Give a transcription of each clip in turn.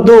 2,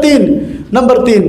3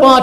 5,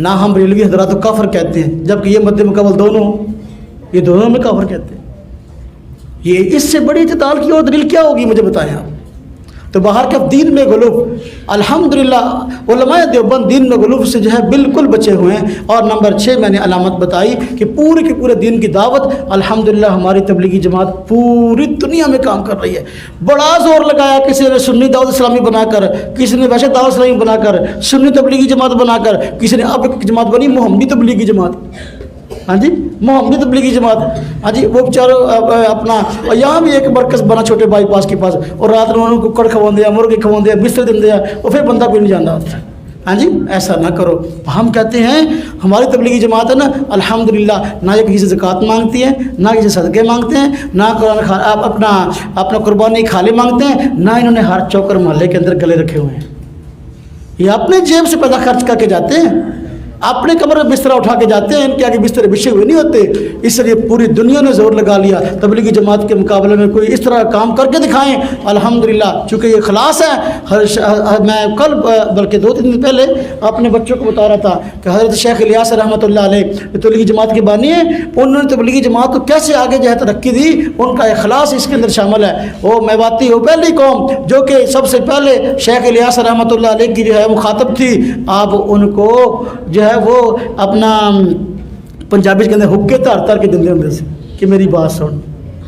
نہ ہم ریلوی حضرات کو کافر کہتے ہیں، جبکہ یہ مد مقابل دونوں، یہ دونوں میں کافر کہتے ہیں۔ یہ اس سے بڑی اعتدال کی اور دلیل کیا ہوگی مجھے بتائیں آپ؟ تو باہر کے دین میں غلو، الحمدللہ علماء دیوبند دین میں غلو سے جو ہے بالکل بچے ہوئے ہیں۔ اور نمبر 6 میں نے علامت بتائی کہ پورے کے پورے دین کی دعوت الحمدللہ ہماری تبلیغی جماعت پوری دنیا میں کام کر رہی ہے۔ بڑا زور لگایا کسی نے سنی دعوت اسلامی بنا کر، کسی نے ویسے دعوت اسلامی بنا کر، سنی تبلیغی جماعت بنا کر، کسی نے اب ایک جماعت بنی محمدی تبلیغی جماعت، ہاں جی محمدی تبلیغی جماعت، ہاں جی وہ بیچاروں اپنا یہاں بھی ایک مرکز بنا چھوٹے بائی پاس کے پاس، اور رات میں انہوں کو کڑ کھوا دیا، مرغے کھوا دیا، بستر دن دیا، اور پھر بندہ کوئی نہیں جانتا۔ ہاں جی ایسا نہ کرو۔ ہم کہتے ہیں ہماری تبلیغی جماعت ہے نا الحمدللہ نہ یہ کسی سے زکوٰۃ مانگتی ہے، نہ کسی سے صدقے مانگتے ہیں، نہ قرآن اپنا قربانی کھالے مانگتے ہیں، نہ انہوں نے ہر چوکر محلے کے اندر گلے رکھے ہوئے ہیں۔ یہ اپنے جیب سے پیسہ خرچ کر کے جاتے ہیں، اپنے کمرے میں بستر اٹھا کے جاتے ہیں، ان کے آگے بستر بچھے ہوئے نہیں ہوتے۔ اس لیے پوری دنیا نے زور لگا لیا تبلیغی جماعت کے مقابلے میں کوئی اس طرح کام کر کے دکھائیں۔ الحمدللہ چونکہ یہ اخلاص ہے، میں کل بلکہ 2-3 دن پہلے اپنے بچوں کو بتا رہا تھا کہ حضرت شیخ الیاس رحمۃ اللہ علیہ تبلیغی جماعت کے بانی ہیں، انہوں نے تبلیغی جماعت کو کیسے آگے جو ہے ترقی دی، ان کا اخلاص اس کے اندر شامل ہے۔ وہ میواتی وہ پہلی قوم جو کہ سب سے پہلے شیخ الیاس رحمۃ اللہ علیہ کی جو ہے مخاطب تھی، آپ ان کو جو ہے وہ اپنا پنجابی کے اندر حکے تار کے دیں اندر سے کہ میری بات سن،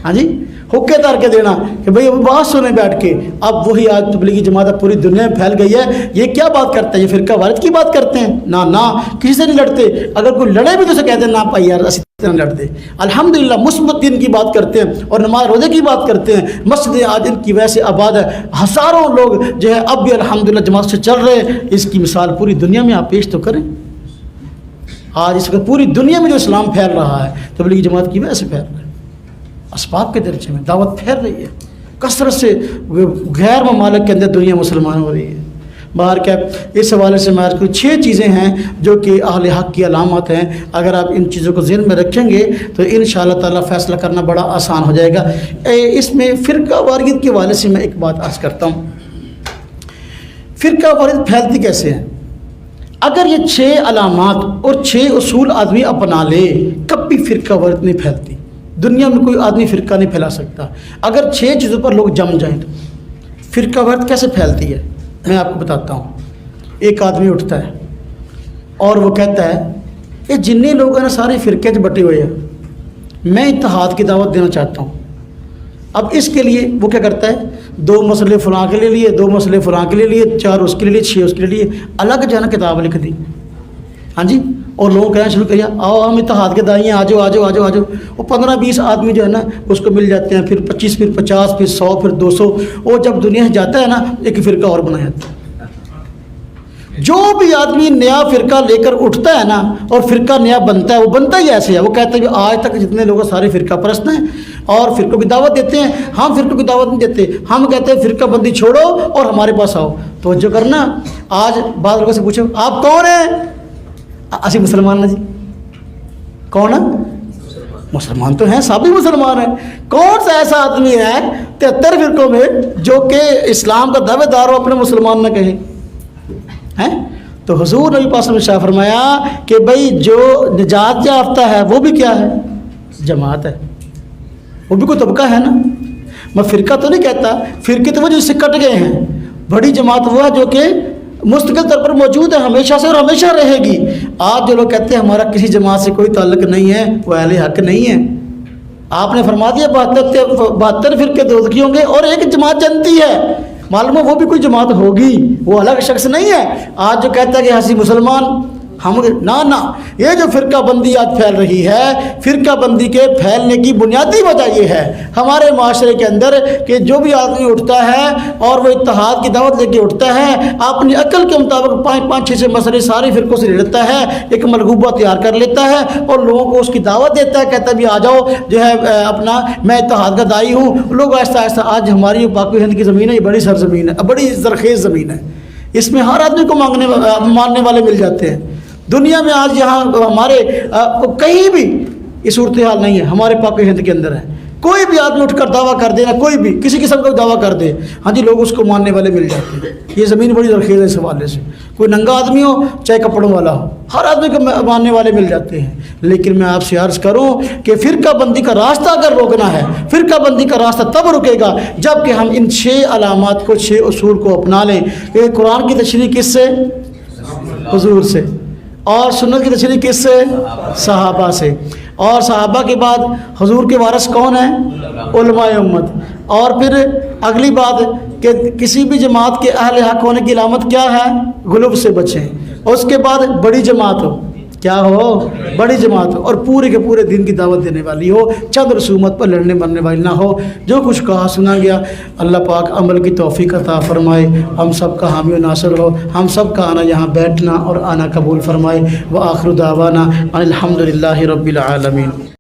ہاں جی حکے تار کے دینا کہ بھئی بات سنیں بیٹھ کے۔ اب وہی آج تبلیغی جماعت پوری دنیا میں پھیل گئی ہے۔ یہ کیا بات کرتے ہیں؟ یہ فرقہ وارث کی بات کرتے ہیں؟ نہ کسی سے نہیں لڑتے، اگر کوئی لڑے بھی تو اسے کہتے ہیں نہ بھائی یار اسی طرح لڑتے۔ الحمدللہ مثبت دین کی بات کرتے ہیں اور نماز روزے کی بات کرتے ہیں۔ مسجد آج ان کی وجہ سے آباد ہے، ہزاروں لوگ جو ہے اب بھی الحمدللہ جماعت سے چل رہے ہیں۔ اس کی مثال پوری دنیا میں آپ پیش تو کریں۔ آج اس وقت پوری دنیا میں جو اسلام پھیل رہا ہے تبلیغی جماعت کی وجہ سے پھیل رہا ہے، اسباب کے درجے میں دعوت پھیل رہی ہے کثرت سے، غیر ممالک کے اندر دنیا مسلمان ہو رہی ہے۔ باہر کیا اس حوالے سے میں 6 چیزیں ہیں جو کہ اہل حق کی علامات ہیں، اگر آپ ان چیزوں کو ذہن میں رکھیں گے تو انشاءاللہ تعالیٰ فیصلہ کرنا بڑا آسان ہو جائے گا۔ اس میں فرقہ واریت کے حوالے سے میں ایک بات عرض کرتا ہوں، فرقہ واریت پھیلتی کیسے ہے؟ اگر یہ 6 علامات اور 6 اصول آدمی اپنا لے کبھی فرقہ واریت نہیں پھیلتی۔ دنیا میں کوئی آدمی فرقہ نہیں پھیلا سکتا۔ اگر 6 چیزوں پر لوگ جم جائیں تو فرقہ واریت کیسے پھیلتی ہے میں آپ کو بتاتا ہوں۔ ایک آدمی اٹھتا ہے اور وہ کہتا ہے یہ جتنے لوگ ہیں نا سارے فرقے سے بٹے ہوئے ہیں، میں اتحاد کی دعوت دینا چاہتا ہوں۔ اب اس کے لیے وہ کیا کرتا ہے، 2 مسئلے فلاں کے لیے 2 مسئلے فلاں کے لیے 4 اس کے لیے 6 اس کے لیے الگ جو ہے نا کتاب لکھ دی، ہاں جی، اور لوگوں کہنا شروع کیا آؤ ہم اتحاد کے دائی ہیں، آ جاؤ۔ وہ 15-20 آدمی جو ہے نا اس کو مل جاتے ہیں، پھر 25، پھر 50، پھر 100، پھر 200۔ وہ جب دنیا سے جاتا ہے نا ایک فرقہ اور بنایا جاتا ہے۔ جو بھی آدمی نیا فرقہ لے کر اٹھتا ہے نا اور فرقہ نیا بنتا ہے، وہ بنتا ہی ایسے ہے، وہ کہتا ہے کہ آج تک جتنے لوگ سارے فرقہ پرست ہیں اور فرقوں کی دعوت دیتے ہیں، ہم فرقوں کی دعوت نہیں دیتے، ہم کہتے ہیں فرقہ بندی چھوڑو اور ہمارے پاس آؤ۔ توجہ کرنا، آج بعض لوگوں سے پوچھو آپ کون ہیں، اسی مسلمان نا جی، کون ہے؟ مسلمان تو ہیں، سبھی مسلمان ہیں۔ کون سا ایسا آدمی ہے 73 فرقوں میں جو کہ اسلام کا دعوے دار ہو اپنے مسلمان نہ کہے ہیں؟ تو حضور نبی پاک نے شاہ فرمایا کہ بھائی جو نجات یافتہ ہے وہ بھی کیا ہے، جماعت ہے، وہ بھی کوئی طبقہ ہے نا۔ میں فرقہ تو نہیں کہتا، فرقے تو وہ جو سے کٹ گئے ہیں، بڑی جماعت وہ ہے جو کہ مستقل طور پر موجود ہے ہمیشہ سے اور ہمیشہ رہے گی۔ آج جو لوگ کہتے ہیں ہمارا کسی جماعت سے کوئی تعلق نہیں ہے، وہ اہل حق نہیں ہے۔ آپ نے فرما دیا 72 فرقے دوزخی ہوں گے اور ایک جماعت جنتی ہے، معلوم ہے وہ بھی کوئی جماعت ہوگی، وہ الگ شخص نہیں ہے۔ آج جو کہتا ہے کہ ہنسی مسلمان ہم نہ یہ جو فرقہ بندی آج پھیل رہی ہے، فرقہ بندی کے پھیلنے کی بنیادی وجہ یہ ہے ہمارے معاشرے کے اندر کہ جو بھی آدمی اٹھتا ہے اور وہ اتحاد کی دعوت لے کے اٹھتا ہے، اپنی عقل کے مطابق 5-6 مسئلے سارے فرقوں سے لے لیتا ہے، ایک ملغوبہ تیار کر لیتا ہے اور لوگوں کو اس کی دعوت دیتا ہے، کہتا ہے بھی آ جاؤ جو ہے اپنا میں اتحاد کا داعی ہوں۔ لوگ آہستہ آہستہ آج ہماری پاک و ہند کی زمین ہے، یہ بڑی سرزمین ہے، بڑی زرخیز زمین ہے، اس میں ہر آدمی کو ماننے والے مل جاتے ہیں۔ دنیا میں آج یہاں ہمارے کہیں بھی یہ صورتحال نہیں ہے، ہمارے پاک و ہند کے اندر ہے۔ کوئی بھی آدمی اٹھ کر دعویٰ کر دے نا، کوئی بھی کسی قسم کا دعویٰ کر دے، ہاں جی لوگ اس کو ماننے والے مل جاتے ہیں۔ یہ زمین بڑی زرخیز ہے اس حوالے سے، کوئی ننگا آدمی ہو چاہے کپڑوں والا ہو، ہر آدمی کو ماننے والے مل جاتے ہیں۔ لیکن میں آپ سے عرض کروں کہ فرقہ بندی کا راستہ اگر روکنا ہے، فرقہ بندی کا راستہ تب رکے گا جب کہ ہم ان 6 علامات کو، 6 اصول کو اپنا لیں کہ قرآن کی تشریح کس سے؟ حضور سے، اور سنت کی تشریح کس سے؟ صحابہ سے، اور صحابہ کے بعد حضور کے وارث کون ہیں؟ علماء امت۔ اور پھر اگلی بات کہ کسی بھی جماعت کے اہل حق ہونے کی علامت کیا ہے؟ غلو سے بچیں۔ اور اس کے بعد بڑی جماعت ہو، کیا ہو؟ بڑی جماعت ہو، اور پورے کے پورے دین کی دعوت دینے والی ہو، چند رسومات پر لڑنے مرنے والی نہ ہو۔ جو کچھ کہا سنا گیا اللہ پاک عمل کی توفیق عطا فرمائے، ہم سب کا حامی و ناصر ہو، ہم سب کا آنا یہاں بیٹھنا اور آنا قبول فرمائے۔ وآخر دعوانا ان الحمد للہ رب العالمین۔